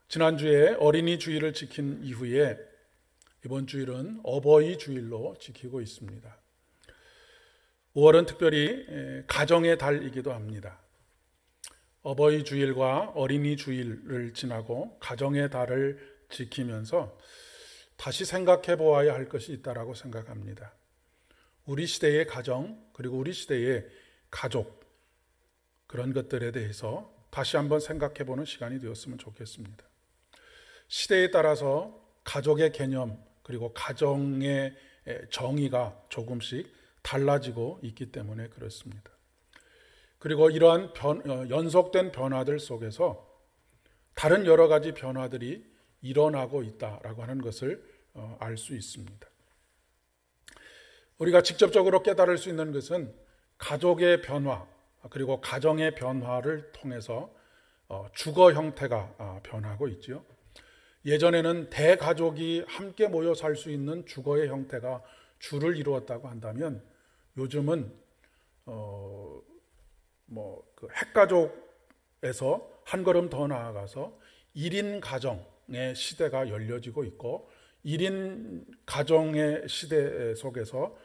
지난주에 어린이 주일을 지킨 이후에 이번 주일은 어버이 주일로 지키고 있습니다. 5월은 특별히 가정의 달이기도 합니다. 어버이 주일과 어린이 주일을 지나고 가정의 달을 지키면서 다시 생각해 보아야 할 것이 있다고 생각합니다. 우리 시대의 가정, 그리고 우리 시대의 가족, 그런 것들에 대해서 다시 한번 생각해 보는 시간이 되었으면 좋겠습니다. 시대에 따라서 가족의 개념, 그리고 가정의 정의가 조금씩 달라지고 있기 때문에 그렇습니다. 그리고 이러한 연속된 변화들 속에서 다른 여러 가지 변화들이 일어나고 있다라고 하는 것을 알 수 있습니다. 우리가 직접적으로 깨달을 수 있는 것은 가족의 변화, 그리고 가정의 변화를 통해서 주거 형태가 변하고 있지요. 예전에는 대가족이 함께 모여 살 수 있는 주거의 형태가 주를 이루었다고 한다면 요즘은 그 핵가족에서 한 걸음 더 나아가서 1인 가정의 시대가 열려지고 있고 1인 가정의 시대 속에서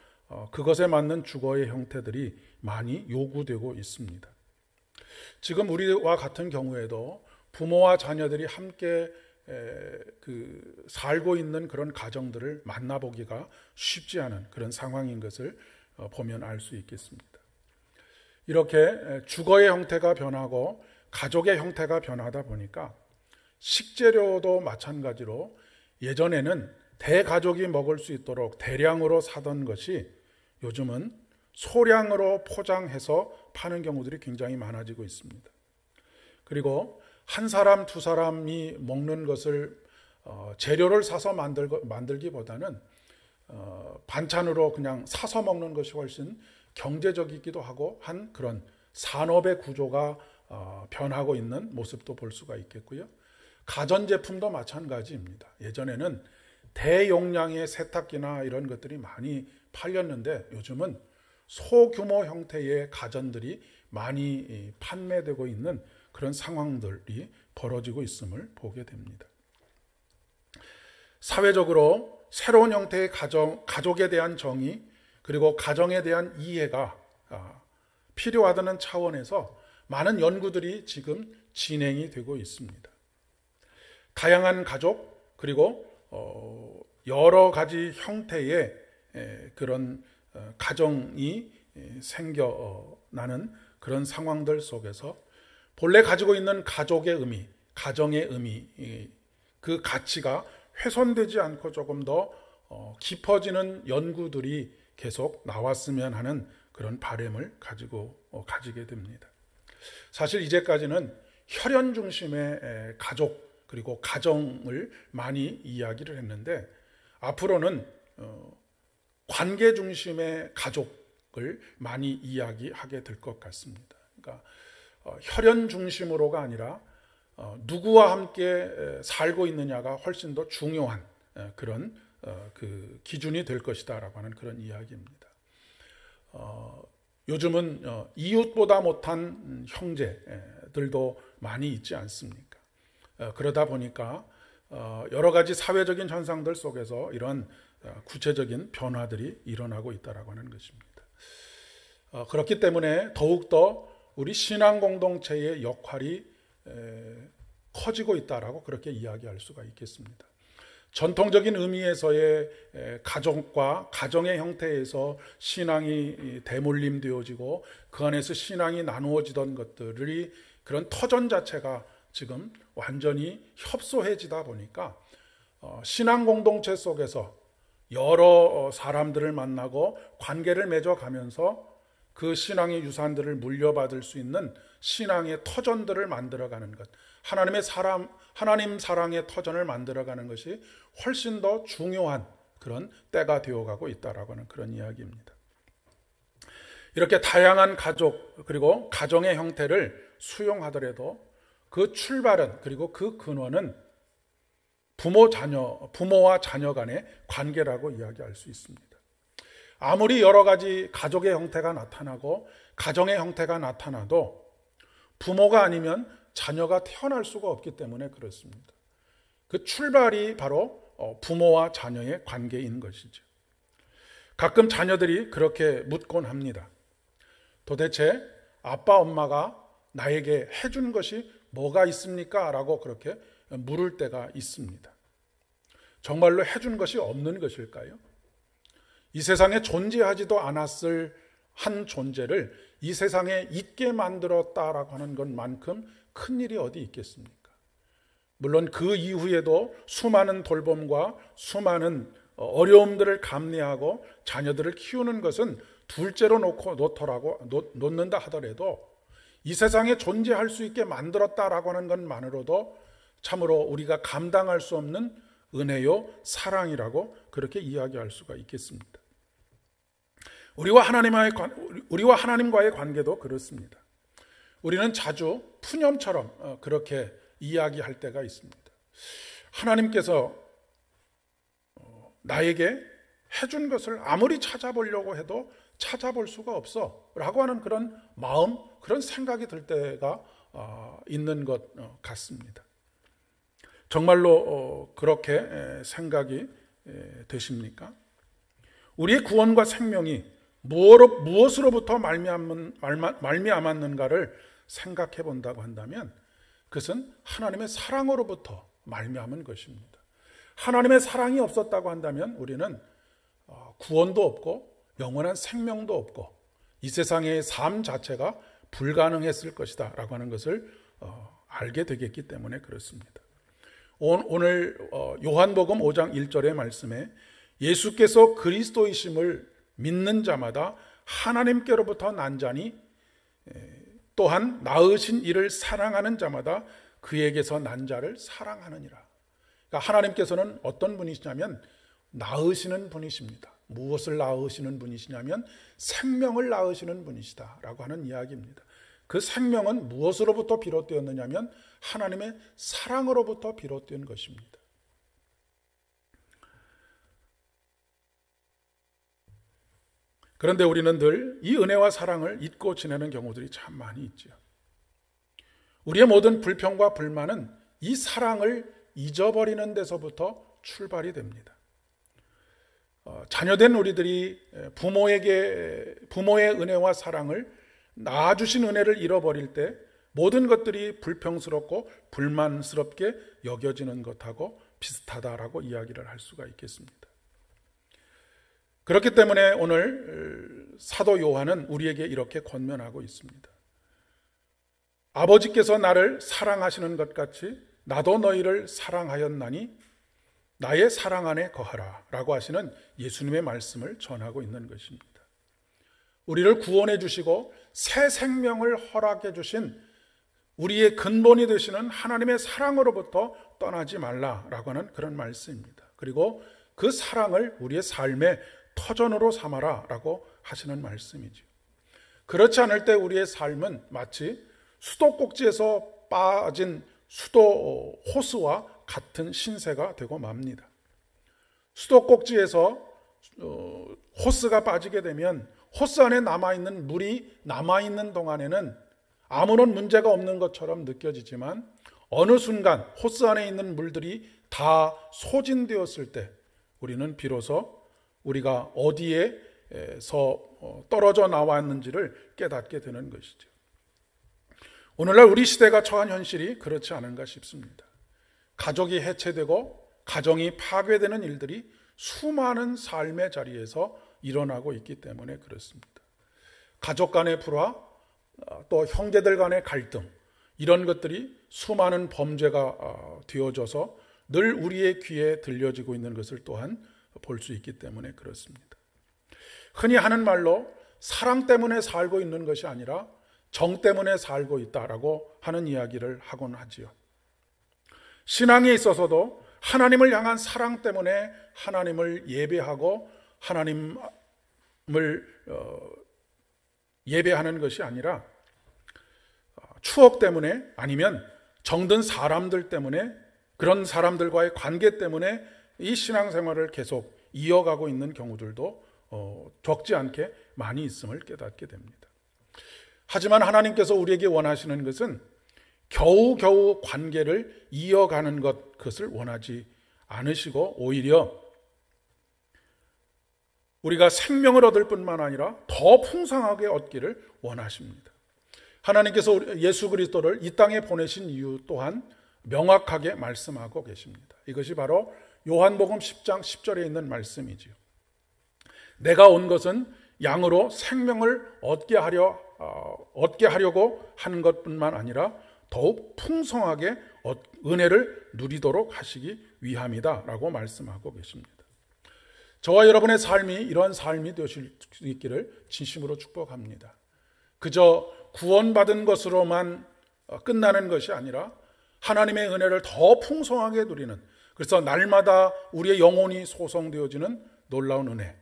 그것에 맞는 주거의 형태들이 많이 요구되고 있습니다. 지금 우리와 같은 경우에도 부모와 자녀들이 함께 살고 있는 그런 가정들을 만나보기가 쉽지 않은 그런 상황인 것을 보면 알 수 있겠습니다. 이렇게 주거의 형태가 변하고 가족의 형태가 변하다 보니까 식재료도 마찬가지로 예전에는 대가족이 먹을 수 있도록 대량으로 사던 것이 요즘은 소량으로 포장해서 파는 경우들이 굉장히 많아지고 있습니다. 그리고 한 사람, 두 사람이 먹는 것을 재료를 사서 만들기보다는 반찬으로 그냥 사서 먹는 것이 훨씬 경제적이기도 하고 한 그런 산업의 구조가 변하고 있는 모습도 볼 수가 있겠고요. 가전제품도 마찬가지입니다. 예전에는 대용량의 세탁기나 이런 것들이 많이 팔렸는데 요즘은 소규모 형태의 가전들이 많이 판매되고 있는 그런 상황들이 벌어지고 있음을 보게 됩니다. 사회적으로 새로운 형태의 가족에 대한 정의, 그리고 가정에 대한 이해가 필요하다는 차원에서 많은 연구들이 지금 진행이 되고 있습니다. 다양한 가족, 그리고 여러 가지 형태의 그런 가정이 생겨나는 그런 상황들 속에서 본래 가지고 있는 가족의 의미, 가정의 의미, 그 가치가 훼손되지 않고 조금 더 깊어지는 연구들이 계속 나왔으면 하는 그런 바람을 가지게 됩니다. 사실 이제까지는 혈연 중심의 가족, 그리고 가정을 많이 이야기를 했는데 앞으로는 관계 중심의 가족을 많이 이야기하게 될 것 같습니다. 그러니까 혈연 중심으로가 아니라 누구와 함께 살고 있느냐가 훨씬 더 중요한 그런 그 기준이 될 것이다라고 하는 그런 이야기입니다. 요즘은 이웃보다 못한 형제들도 많이 있지 않습니까? 그러다 보니까 여러 가지 사회적인 현상들 속에서 이런 구체적인 변화들이 일어나고 있다라고 하는 것입니다. 그렇기 때문에 더욱더 우리 신앙 공동체의 역할이 커지고 있다라고 그렇게 이야기할 수가 있겠습니다. 전통적인 의미에서의 가족과 가정의 형태에서 신앙이 대물림되어지고 그 안에서 신앙이 나누어지던 것들이 그런 터전 자체가 지금 완전히 협소해지다 보니까 신앙 공동체 속에서 여러 사람들을 만나고 관계를 맺어가면서 그 신앙의 유산들을 물려받을 수 있는 신앙의 터전들을 만들어가는 것, 하나님 사랑의 터전을 만들어가는 것이 훨씬 더 중요한 그런 때가 되어가고 있다라고 하는 그런 이야기입니다. 이렇게 다양한 가족, 그리고 가정의 형태를 수용하더라도 그 출발은, 그리고 그 근원은 부모와 자녀 간의 관계라고 이야기할 수 있습니다. 아무리 여러 가지 가족의 형태가 나타나고 가정의 형태가 나타나도 부모가 아니면 자녀가 태어날 수가 없기 때문에 그렇습니다. 그 출발이 바로 부모와 자녀의 관계인 것이죠. 가끔 자녀들이 그렇게 묻곤 합니다. 도대체 아빠 엄마가 나에게 해준 것이 뭐가 있습니까? 라고 그렇게 물을 때가 있습니다. 정말로 해준 것이 없는 것일까요? 이 세상에 존재하지도 않았을 한 존재를 이 세상에 있게 만들었다라고 하는 것만큼 큰 일이 어디 있겠습니까? 물론 그 이후에도 수많은 돌봄과 수많은 어려움들을 감내하고 자녀들을 키우는 것은 둘째로 놓는다 하더라도 이 세상에 존재할 수 있게 만들었다라고 하는 것만으로도 참으로 우리가 감당할 수 없는 은혜요 사랑이라고 그렇게 이야기할 수가 있겠습니다. 우리와 하나님과의 관계도 그렇습니다. 우리는 자주 푸념처럼 그렇게 이야기할 때가 있습니다. 하나님께서 나에게 해준 것을 아무리 찾아보려고 해도 찾아볼 수가 없어 라고 하는 그런 마음, 그런 생각이 들 때가 있는 것 같습니다. 정말로 그렇게 생각이 되십니까? 우리의 구원과 생명이 무엇으로부터 말미암았는가를 생각해 본다고 한다면 그것은 하나님의 사랑으로부터 말미암은 것입니다. 하나님의 사랑이 없었다고 한다면 우리는 구원도 없고 영원한 생명도 없고 이 세상의 삶 자체가 불가능했을 것이다 라고 하는 것을 알게 되겠기 때문에 그렇습니다. 오늘 요한복음 5장 1절의 말씀에 예수께서 그리스도이심을 믿는 자마다 하나님께로부터 난 자니 또한 낳으신 이를 사랑하는 자마다 그에게서 난 자를 사랑하느니라. 그러니까 하나님께서는 어떤 분이시냐면 낳으시는 분이십니다. 무엇을 낳으시는 분이시냐면 생명을 낳으시는 분이시다 라고 하는 이야기입니다. 그 생명은 무엇으로부터 비롯되었느냐면 하나님의 사랑으로부터 비롯된 것입니다. 그런데 우리는 늘 이 은혜와 사랑을 잊고 지내는 경우들이 참 많이 있죠. 우리의 모든 불평과 불만은 이 사랑을 잊어버리는 데서부터 출발이 됩니다. 자녀된 우리들이 부모의 은혜와 사랑을 낳아주신 은혜를 잃어버릴 때 모든 것들이 불평스럽고 불만스럽게 여겨지는 것하고 비슷하다라고 이야기를 할 수가 있겠습니다. 그렇기 때문에 오늘 사도 요한은 우리에게 이렇게 권면하고 있습니다. 아버지께서 나를 사랑하시는 것 같이 나도 너희를 사랑하였나니 나의 사랑 안에 거하라 라고 하시는 예수님의 말씀을 전하고 있는 것입니다. 우리를 구원해 주시고 새 생명을 허락해 주신 우리의 근본이 되시는 하나님의 사랑으로부터 떠나지 말라라고 하는 그런 말씀입니다. 그리고 그 사랑을 우리의 삶의 터전으로 삼아라라고 하시는 말씀이죠. 그렇지 않을 때 우리의 삶은 마치 수도꼭지에서 빠진 수도 호스와 같은 신세가 되고 맙니다. 수도꼭지에서 호스가 빠지게 되면 호스 안에 남아있는 물이 남아있는 동안에는 아무런 문제가 없는 것처럼 느껴지지만 어느 순간 호스 안에 있는 물들이 다 소진되었을 때 우리는 비로소 우리가 어디에서 떨어져 나왔는지를 깨닫게 되는 것이죠. 오늘날 우리 시대가 처한 현실이 그렇지 않은가 싶습니다. 가족이 해체되고 가정이 파괴되는 일들이 수많은 삶의 자리에서 일어나고 있기 때문에 그렇습니다. 가족 간의 불화, 또 형제들 간의 갈등, 이런 것들이 수많은 범죄가 되어져서 늘 우리의 귀에 들려지고 있는 것을 또한 볼 수 있기 때문에 그렇습니다. 흔히 하는 말로 사랑 때문에 살고 있는 것이 아니라 정 때문에 살고 있다라고 하는 이야기를 하곤 하지요. 신앙에 있어서도 하나님을 향한 사랑 때문에 하나님을 예배하고 하나님을 예배하는 것이 아니라 추억 때문에 아니면 정든 사람들 때문에 그런 사람들과의 관계 때문에 이 신앙생활을 계속 이어가고 있는 경우들도 적지 않게 많이 있음을 깨닫게 됩니다. 하지만 하나님께서 우리에게 원하시는 것은 겨우겨우 관계를 이어가는 그것을 원하지 않으시고 오히려 우리가 생명을 얻을 뿐만 아니라 더 풍성하게 얻기를 원하십니다. 하나님께서 예수 그리스도를 이 땅에 보내신 이유 또한 명확하게 말씀하고 계십니다. 이것이 바로 요한복음 10장 10절에 있는 말씀이지요. 내가 온 것은 양으로 생명을 얻게 하려고 하는 것뿐만 아니라 더욱 풍성하게 은혜를 누리도록 하시기 위함이다 라고 말씀하고 계십니다. 저와 여러분의 삶이 이런 삶이 되실 수 있기를 진심으로 축복합니다. 그저 구원받은 것으로만 끝나는 것이 아니라 하나님의 은혜를 더 풍성하게 누리는, 그래서 날마다 우리의 영혼이 소성되어지는 놀라운 은혜,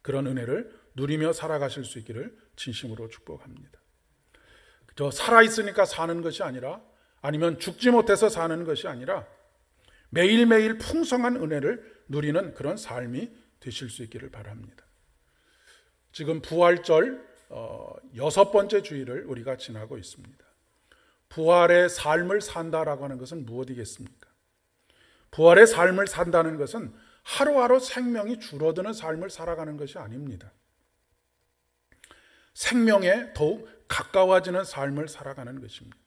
그런 은혜를 누리며 살아가실 수 있기를 진심으로 축복합니다. 저 살아있으니까 사는 것이 아니라, 아니면 죽지 못해서 사는 것이 아니라 매일매일 풍성한 은혜를 누리는 그런 삶이 되실 수 있기를 바랍니다. 지금 부활절 6번째 주일을 우리가 지나고 있습니다. 부활의 삶을 산다라고 하는 것은 무엇이겠습니까? 부활의 삶을 산다는 것은 하루하루 생명이 줄어드는 삶을 살아가는 것이 아닙니다. 생명에 더욱 가까워지는 삶을 살아가는 것입니다.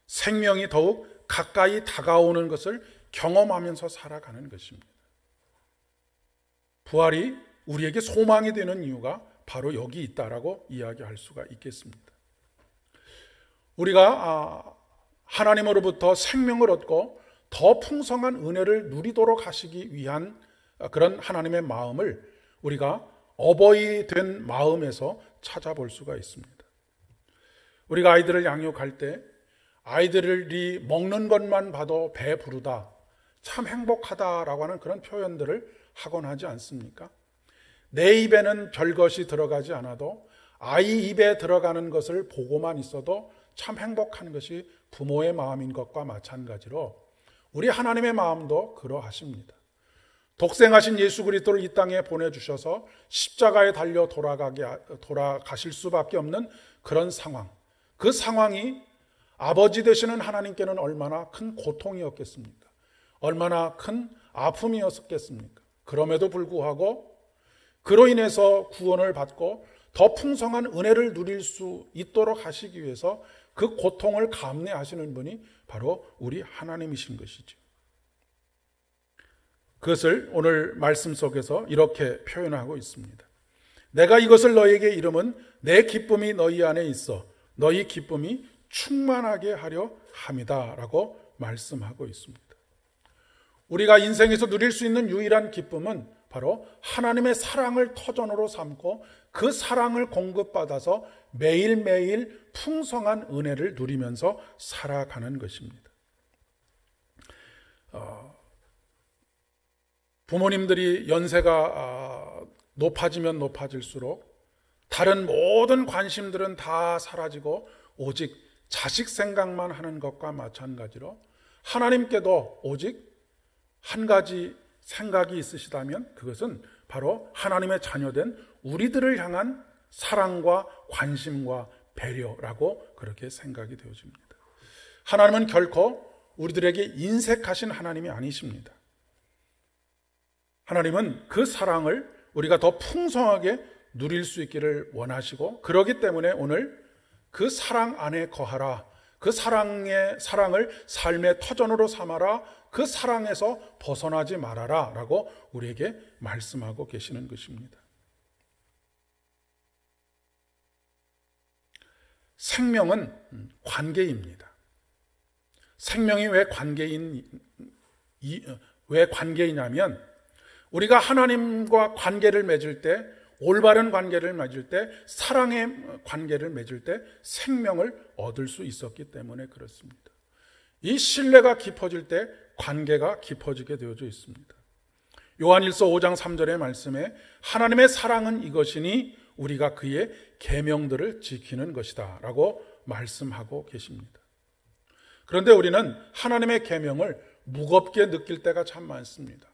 생명이 더욱 가까이 다가오는 것을 경험하면서 살아가는 것입니다. 부활이 우리에게 소망이 되는 이유가 바로 여기 있다라고 이야기할 수가 있겠습니다. 우리가 하나님으로부터 생명을 얻고 더 풍성한 은혜를 누리도록 하시기 위한 그런 하나님의 마음을 우리가 어버이 된 마음에서 찾아볼 수가 있습니다. 우리가 아이들을 양육할 때 아이들이 먹는 것만 봐도 배부르다, 참 행복하다라고 하는 그런 표현들을 하곤 하지 않습니까? 내 입에는 별것이 들어가지 않아도 아이 입에 들어가는 것을 보고만 있어도 참 행복한 것이 부모의 마음인 것과 마찬가지로 우리 하나님의 마음도 그러하십니다. 독생하신 예수 그리스도를 이 땅에 보내주셔서 십자가에 달려 돌아가실 수밖에 없는 그런 상황, 그 상황이 아버지 되시는 하나님께는 얼마나 큰 고통이었겠습니까? 얼마나 큰 아픔이었겠습니까? 그럼에도 불구하고 그로 인해서 구원을 받고 더 풍성한 은혜를 누릴 수 있도록 하시기 위해서 그 고통을 감내하시는 분이 바로 우리 하나님이신 것이죠. 그것을 오늘 말씀 속에서 이렇게 표현하고 있습니다. 내가 이것을 너희에게 이름은 내 기쁨이 너희 안에 있어 너희 기쁨이 충만하게 하려 함이다 라고 말씀하고 있습니다. 우리가 인생에서 누릴 수 있는 유일한 기쁨은 바로 하나님의 사랑을 터전으로 삼고 그 사랑을 공급받아서 매일매일 풍성한 은혜를 누리면서 살아가는 것입니다. 부모님들이 연세가 높아지면 높아질수록 다른 모든 관심들은 다 사라지고 오직 자식 생각만 하는 것과 마찬가지로 하나님께도 오직 한 가지 생각이 있으시다면 그것은 바로 하나님의 자녀된 우리들을 향한 사랑과 관심과 배려라고 그렇게 생각이 되어집니다. 하나님은 결코 우리들에게 인색하신 하나님이 아니십니다. 하나님은 그 사랑을 우리가 더 풍성하게 누릴 수 있기를 원하시고, 그렇기 때문에 오늘 그 사랑 안에 거하라, 그 사랑을 삶의 터전으로 삼아라, 그 사랑에서 벗어나지 말아라 라고 우리에게 말씀하고 계시는 것입니다. 생명은 관계입니다. 생명이 왜 관계이냐면 우리가 하나님과 관계를 맺을 때, 올바른 관계를 맺을 때, 사랑의 관계를 맺을 때 생명을 얻을 수 있었기 때문에 그렇습니다. 이 신뢰가 깊어질 때 관계가 깊어지게 되어져 있습니다. 요한일서 5장 3절의 말씀에 하나님의 사랑은 이것이니 우리가 그의 계명들을 지키는 것이다 라고 말씀하고 계십니다. 그런데 우리는 하나님의 계명을 무겁게 느낄 때가 참 많습니다.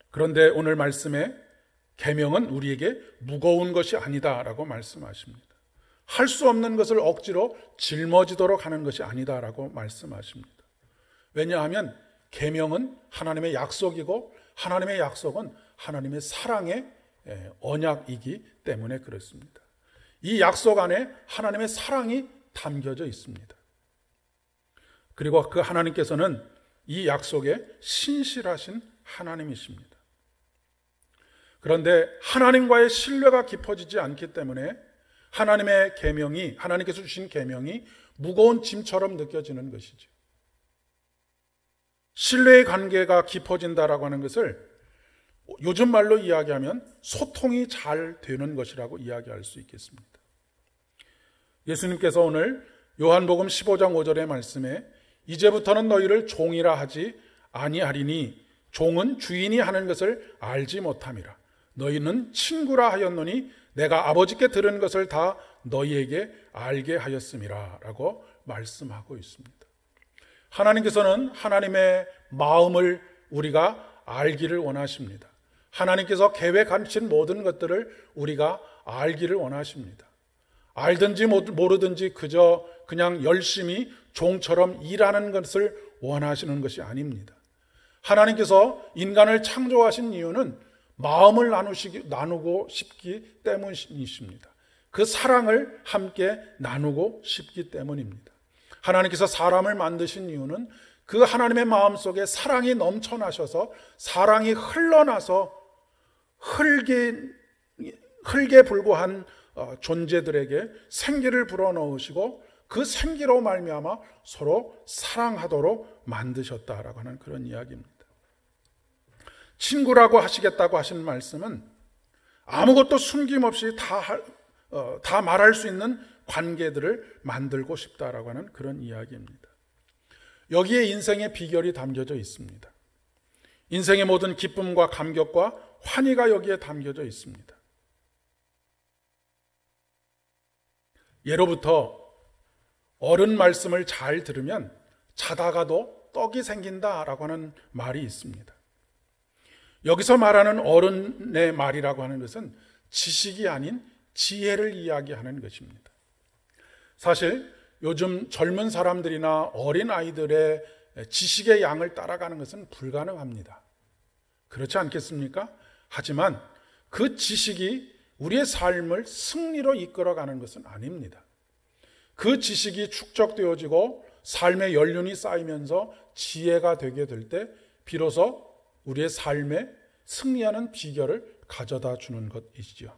그런데 오늘 말씀에 계명은 우리에게 무거운 것이 아니다 라고 말씀하십니다. 할 수 없는 것을 억지로 짊어지도록 하는 것이 아니다라고 말씀하십니다. 왜냐하면 계명은 하나님의 약속이고 하나님의 약속은 하나님의 사랑의 언약이기 때문에 그렇습니다. 이 약속 안에 하나님의 사랑이 담겨져 있습니다. 그리고 그 하나님께서는 이 약속에 신실하신 하나님이십니다. 그런데 하나님과의 신뢰가 깊어지지 않기 때문에 하나님의 계명이, 하나님께서 주신 계명이 무거운 짐처럼 느껴지는 것이죠. 신뢰의 관계가 깊어진다라고 하는 것을 요즘 말로 이야기하면 소통이 잘 되는 것이라고 이야기할 수 있겠습니다. 예수님께서 오늘 요한복음 15장 5절의 말씀에 이제부터는 너희를 종이라 하지 아니하리니 종은 주인이 하는 것을 알지 못함이라. 너희는 친구라 하였노니 내가 아버지께 들은 것을 다 너희에게 알게 하였음이라 라고 말씀하고 있습니다. 하나님께서는 하나님의 마음을 우리가 알기를 원하십니다. 하나님께서 계획하신 모든 것들을 우리가 알기를 원하십니다. 알든지 모르든지 그냥 열심히 종처럼 일하는 것을 원하시는 것이 아닙니다. 하나님께서 인간을 창조하신 이유는 마음을 나누고 싶기 때문이십니다. 그 사랑을 함께 나누고 싶기 때문입니다. 하나님께서 사람을 만드신 이유는 그 하나님의 마음속에 사랑이 넘쳐나셔서 사랑이 흘러나서 흙에 불과한 존재들에게 생기를 불어넣으시고 그 생기로 말미암아 서로 사랑하도록 만드셨다라고 하는 그런 이야기입니다. 친구라고 하시겠다고 하신 말씀은 아무것도 숨김없이 다 말할 수 있는 관계들을 만들고 싶다라고 하는 그런 이야기입니다. 여기에 인생의 비결이 담겨져 있습니다. 인생의 모든 기쁨과 감격과 환희가 여기에 담겨져 있습니다. 예로부터 어른 말씀을 잘 들으면 자다가도 떡이 생긴다라고 하는 말이 있습니다. 여기서 말하는 어른의 말이라고 하는 것은 지식이 아닌 지혜를 이야기하는 것입니다. 사실 요즘 젊은 사람들이나 어린 아이들의 지식의 양을 따라가는 것은 불가능합니다. 그렇지 않겠습니까? 하지만 그 지식이 우리의 삶을 승리로 이끌어가는 것은 아닙니다. 그 지식이 축적되어지고 삶의 연륜이 쌓이면서 지혜가 되게 될 때 비로소 우리의 삶에 승리하는 비결을 가져다 주는 것이지요.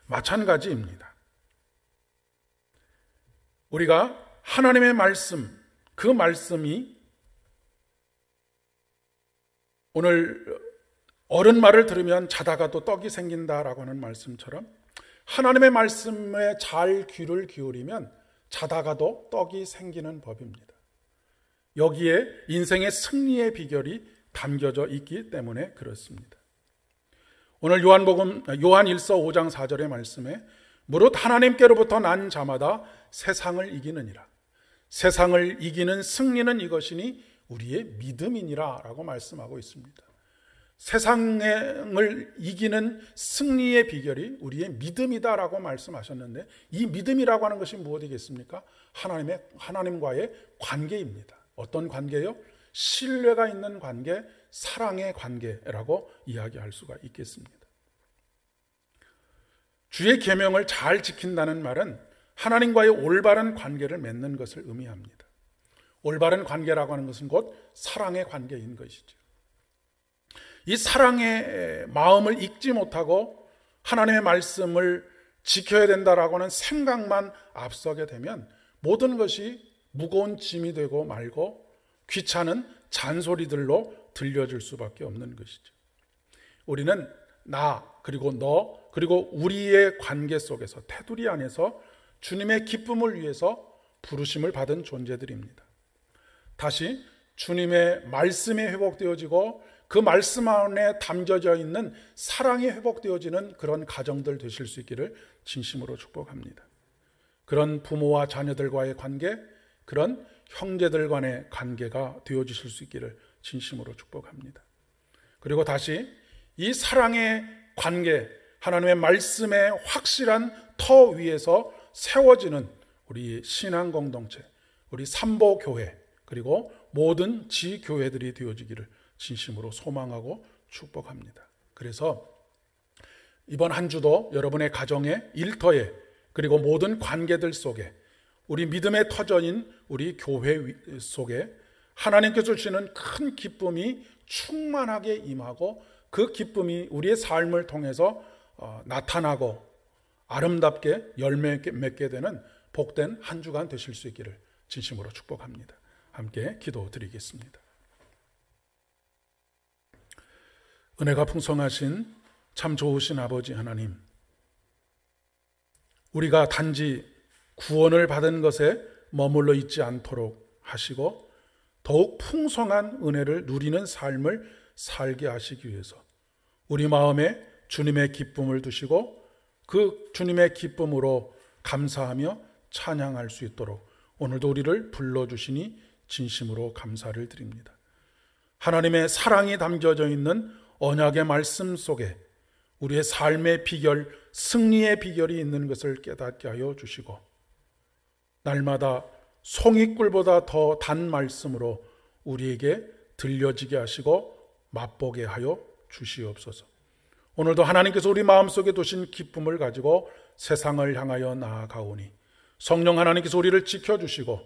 마찬가지입니다. 우리가 하나님의 말씀, 그 말씀이 오늘 어른 말을 들으면 자다가도 떡이 생긴다라고 하는 말씀처럼 하나님의 말씀에 잘 귀를 기울이면 자다가도 떡이 생기는 법입니다. 여기에 인생의 승리의 비결이 담겨져 있기 때문에 그렇습니다. 오늘 요한 1서 5장 4절의 말씀에 무릇 하나님께로부터 난 자마다 세상을 이기느니라. 세상을 이기는 승리는 이것이니 우리의 믿음이니라 라고 말씀하고 있습니다. 세상을 이기는 승리의 비결이 우리의 믿음이다라고 말씀하셨는데 이 믿음이라고 하는 것이 무엇이겠습니까? 하나님과의 관계입니다. 어떤 관계요? 신뢰가 있는 관계, 사랑의 관계라고 이야기할 수가 있겠습니다. 주의 계명을 잘 지킨다는 말은 하나님과의 올바른 관계를 맺는 것을 의미합니다. 올바른 관계라고 하는 것은 곧 사랑의 관계인 것이죠. 이 사랑의 마음을 잊지 못하고 하나님의 말씀을 지켜야 된다라고 하는 생각만 앞서게 되면 모든 것이 무거운 짐이 되고 말고 귀찮은 잔소리들로 들려질 수밖에 없는 것이죠. 우리는 나 그리고 너 그리고 우리의 관계 속에서 테두리 안에서 주님의 기쁨을 위해서 부르심을 받은 존재들입니다. 다시 주님의 말씀이 회복되어지고 그 말씀 안에 담겨져 있는 사랑이 회복되어지는 그런 가정들 되실 수 있기를 진심으로 축복합니다. 그런 부모와 자녀들과의 관계, 그런 형제들 간의 관계가 되어주실 수 있기를 진심으로 축복합니다. 그리고 다시 이 사랑의 관계, 하나님의 말씀의 확실한 터 위에서 세워지는 우리 신앙 공동체, 우리 삼보교회, 그리고 모든 지교회들이 되어지기를 진심으로 소망하고 축복합니다. 그래서 이번 한 주도 여러분의 가정에, 일터에, 그리고 모든 관계들 속에, 우리 믿음의 터전인 우리 교회 속에 하나님께서 주시는 큰 기쁨이 충만하게 임하고, 그 기쁨이 우리의 삶을 통해서 나타나고 아름답게 열매 맺게 되는 복된 한 주간 되실 수 있기를 진심으로 축복합니다. 함께 기도드리겠습니다. 은혜가 풍성하신 참 좋으신 아버지 하나님, 우리가 단지 구원을 받은 것에 머물러 있지 않도록 하시고 더욱 풍성한 은혜를 누리는 삶을 살게 하시기 위해서 우리 마음에 주님의 기쁨을 두시고 그 주님의 기쁨으로 감사하며 찬양할 수 있도록 오늘도 우리를 불러주시니 진심으로 감사를 드립니다. 하나님의 사랑이 담겨져 있는 언약의 말씀 속에 우리의 삶의 비결, 승리의 비결이 있는 것을 깨닫게 하여 주시고, 날마다 송이꿀보다 더 단 말씀으로 우리에게 들려지게 하시고 맛보게 하여 주시옵소서. 오늘도 하나님께서 우리 마음속에 두신 기쁨을 가지고 세상을 향하여 나아가오니 성령 하나님께서 우리를 지켜주시고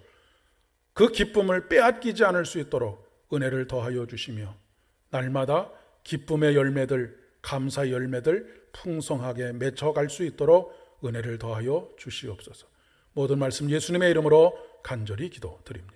그 기쁨을 빼앗기지 않을 수 있도록 은혜를 더하여 주시며, 날마다 기쁨의 열매들, 감사의 열매들 풍성하게 맺어갈 수 있도록 은혜를 더하여 주시옵소서. 모든 말씀 예수님의 이름으로 간절히 기도드립니다.